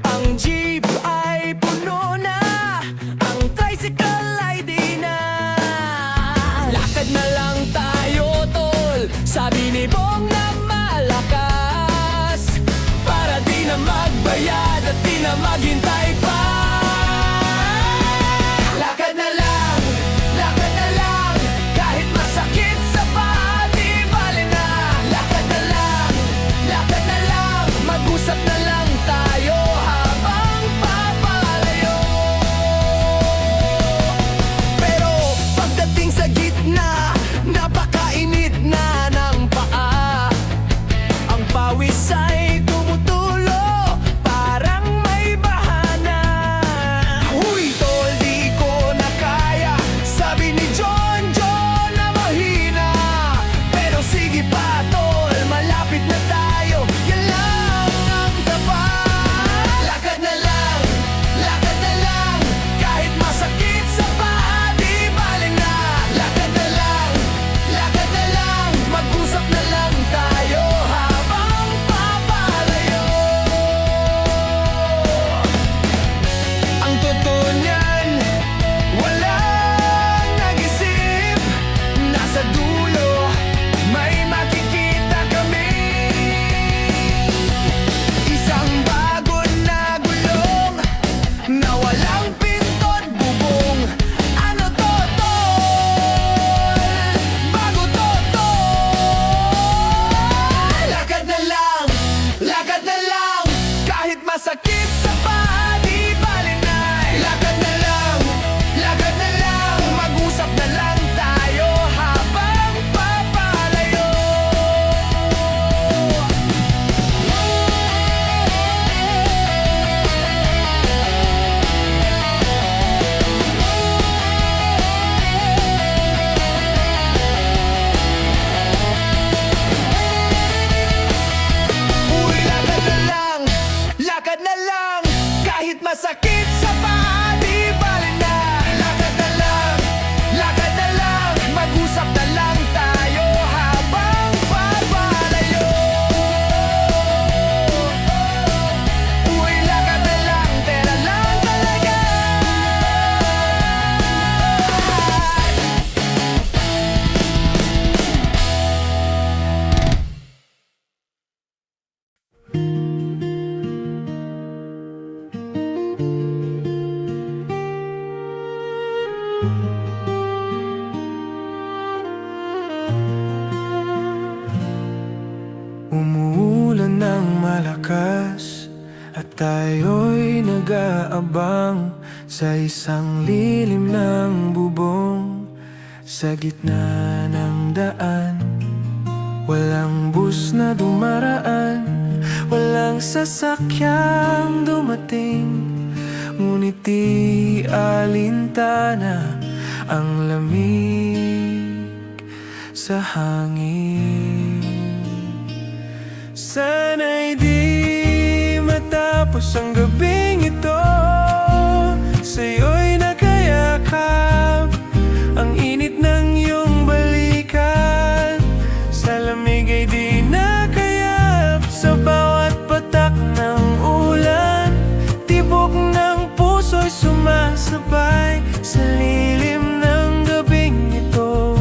Speaker 3: Ang jeep ay puno na, ang tricycle ay di na. Lakad na lang tayo tol, sabi ni Bong na malakas, para di na magbayad at di na maghintay pa. Lakad na lang, kahit masakit sa paa, di bale na. Lakad na lang, mag-usap na lang tayo habang papalayo. Pero pagdating sa gitna, napakainit na ng paa. Ang pawis ay tumutulo, parang may bahana. Huy tol, di ko na kaya, sabi ni John na mahina. Pero sige pa tol, malapit na tayo, yan lang ang tapat. Lakad na lang, kahit masakit sa paa, di bale na. Lakad na lang, mag-usap na lang tayo habang papalayo. Ang totoo niyan, walang nag-isip, nasa dulo may makikita kami. Isang bago na gulong na walang pinto't bubong. Ano to tol? Bago to tol. Lakad na lang, kahit masakit sa paa, di bale na. Lakad na lang, mag-usap na lang tayo habang papalayo. Uy, lakad na lang, kahit masakit sa paa, di bale na. Lakad na lang, mag-usap na lang tayo habang papalayo. Uy, lakad na lang, tera lang talaga. Umuulan ng malakas at tayo'y nag-aabang sa isang lilim ng bubong sa gitna ng daan. Walang bus na dumaraan, walang sasakyang dumating, ngunit di alintana ang lamig sa hangin. Sana'y di matapos ang gabing ito, sa'yo'y nakayakap ang init ng iyong balikan. Sa lamig ay di nakayap, sa bawat patak ng ulan, tibok ng puso'y sumasabay sa lilim ng gabing ito.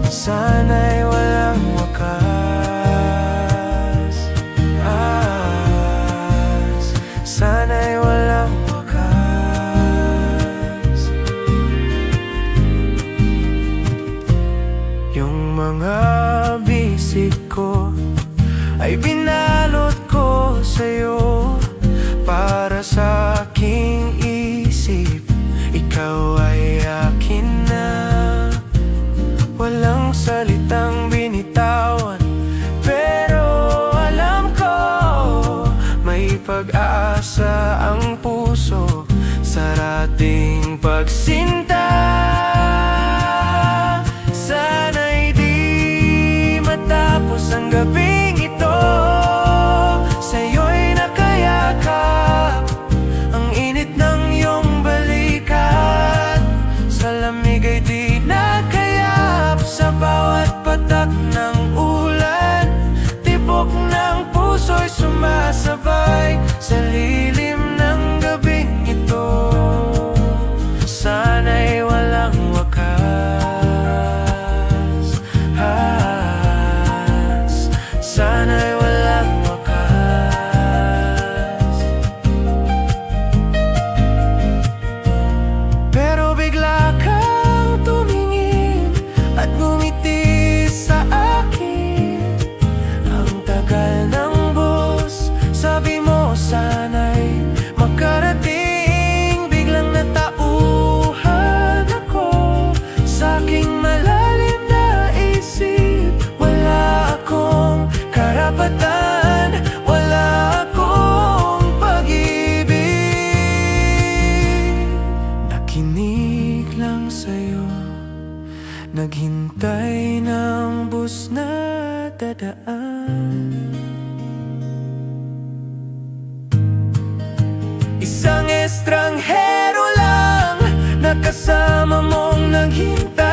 Speaker 3: Sana'y walang wakas, sana'y walang wakas. Yung mga bisig ko ay binalot ko sa'yo, para sa aking isip ikaw ay akin na. Walang salitang binitawan, pero alam ko may pag-asa ang puso sa ating pagsinta. Sana'y di matapos ang gabing ito, sa'yo'y nakayakap ang init ng iyong balikat. Sa lamig ay di nakayap, sa bawat ko'y sumasabay sa lilim ng gabing ito. Sana'y walang wakas, sana'y walang wakas. Pero bigla kang tumingin at ngumiti sa akin. Ang tagal ng bus, sabi mo sana'y makarating. Biglang natauhan ako sa aking malalim na isip. Wala akong karapatan, wala akong pag-ibig. Nakinig lang sa'yo, naghintay ng bus na dadaan. Isang estranghero lang nakasama mong naghintay.